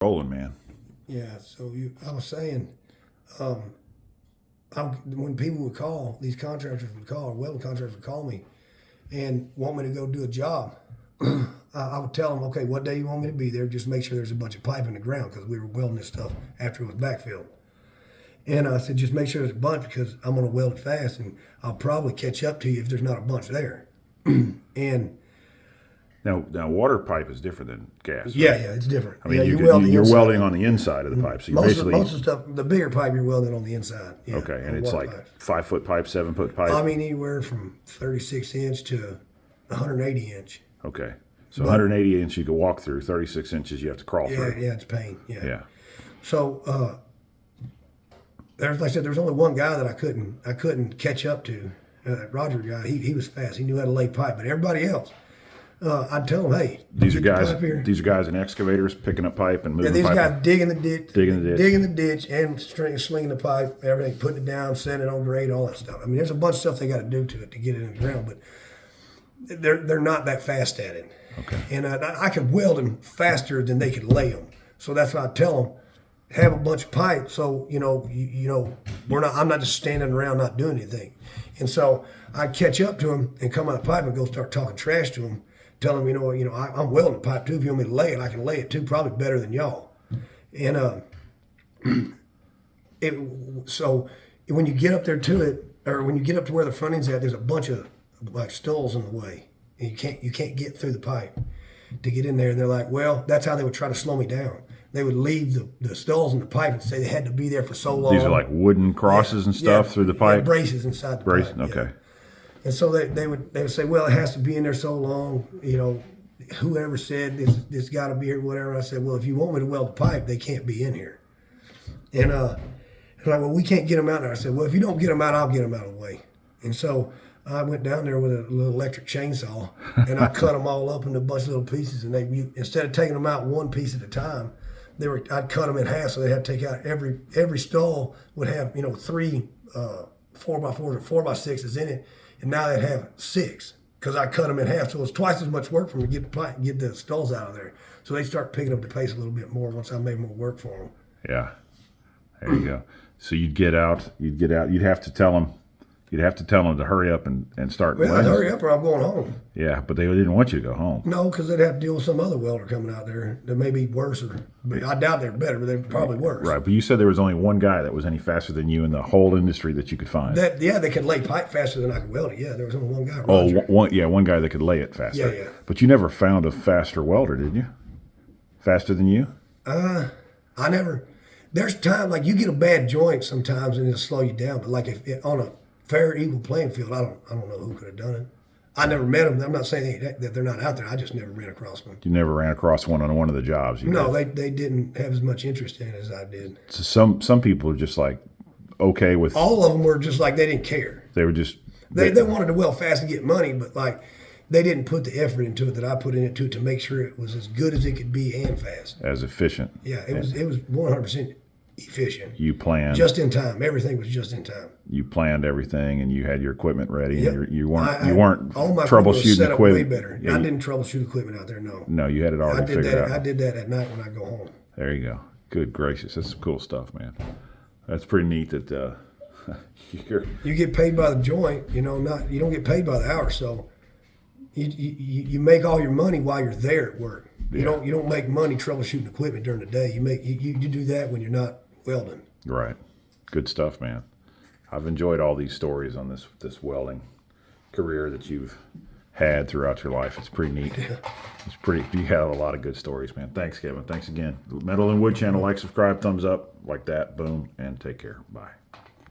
Rolling, man. Yeah, so I was saying, when people would call, these contractors would call, welding contractors would call me and want me to go do a job. I would tell them, okay, what day you want me to be there? Just make sure there's a bunch of pipe in the ground because we were welding this stuff after it was backfilled. And I said, just make sure there's a bunch because I'm going to weld it fast and I'll probably catch up to you if there's not a bunch there. And Now, water pipe is different than gas. Right? yeah, it's different. I mean, yeah, you're welding on the inside of the pipe. So you most of the stuff, the bigger pipe, you're welding on the inside. Yeah, okay, and it's like pipes. 5-foot pipe, 7-foot pipe. I mean, anywhere from 36 inch to 180 inch. Okay, so 180 inch you can walk through. 36 inches you have to crawl through. Yeah, it's pain. Yeah. So like I said, there was only one guy that I couldn't catch up to. Roger guy, he was fast. He knew how to lay pipe, but everybody else. I'd tell them, hey, these are guys in excavators picking up pipe and moving. Yeah, these pipe guys digging the ditch, and slinging the pipe, everything, putting it down, setting it on grade, all that stuff. I mean, there's a bunch of stuff they got to do to it to get it in the ground, but they're not that fast at it. Okay. And I could weld them faster than they could lay them, so that's why I tell them, have a bunch of pipe, so I'm not just standing around not doing anything. And so I'd catch up to them and come out of the pipe and go start talking trash to them. Tell them, I'm welding the pipe too. If you want me to lay it, I can lay it too, probably better than y'all. And so when you get up there to it, or when you get up to where the front end's at, there's a bunch of like stalls in the way, and you can't get through the pipe to get in there. And they're like, well, that's how they would try to slow me down. They would leave the stalls in the pipe and say they had to be there for so long. These are like wooden crosses and stuff through the pipe. Braces inside the pipe. Okay. Yeah. And so they would say, well, it has to be in there so long. Whoever said this got to be here, whatever. I said, well, if you want me to weld the pipe, they can't be in here. And they're like, well, we can't get them out there. I said, well, if you don't get them out, I'll get them out of the way. And so I went down there with a little electric chainsaw, and I cut them all up into a bunch of little pieces. And instead of taking them out one piece at a time, I'd cut them in half, so they had to take out every stall would have 3 4x4s or 4x6s in it. And now they'd have 6 because I cut them in half. So it's twice as much work for them to get the stalls out of there. So they start picking up the pace a little bit more once I made more work for them. Yeah, there you go. So you'd get out. You'd have to tell them. You'd have to tell them to hurry up and start. Well, I'd hurry up or I'm going home. Yeah, but they didn't want you to go home. No, because they'd have to deal with some other welder coming out there that may be worse. But I doubt they're better, but they're probably worse. Right, but you said there was only one guy that was any faster than you in the whole industry that you could find. They could lay pipe faster than I could weld it. Yeah, there was only one guy. Roger. One guy that could lay it faster. Yeah. But you never found a faster welder, did you? Faster than you? I never. There's time like you get a bad joint sometimes and it'll slow you down. But like if on a fair equal playing field, I don't know who could have done it. I never met them. I'm not saying that they're not out there. I just never ran across them. You never ran across one on one of the jobs? No, they didn't have as much interest in it as I did. So some people are just like okay with. All of them were just like they didn't care. They were just. They wanted to weld fast and get money, but like they didn't put the effort into it that I put into it to make sure it was as good as it could be and fast. As efficient. Yeah, it was 100% efficient. You planned just in time. Everything was just in time. You planned everything, and you had your equipment ready. Yep. And you weren't all my troubleshooting set up equipment. Way better. Yeah, I didn't troubleshoot equipment out there. No, you had it already figured out. I did that at night when I go home. There you go. Good gracious, that's some cool stuff, man. That's pretty neat that you get paid by the joint. You don't get paid by the hour. So you make all your money while you're there at work. Yeah. You don't make money troubleshooting equipment during the day. You do that when you're not welding. Right. Good stuff, man. I've enjoyed all these stories on this welding career that you've had throughout your life. It's pretty neat. You have a lot of good stories, man. Thanks, Kevin. Thanks again. Metal and Wood channel, like, subscribe, thumbs up, like that, boom, and take care. Bye.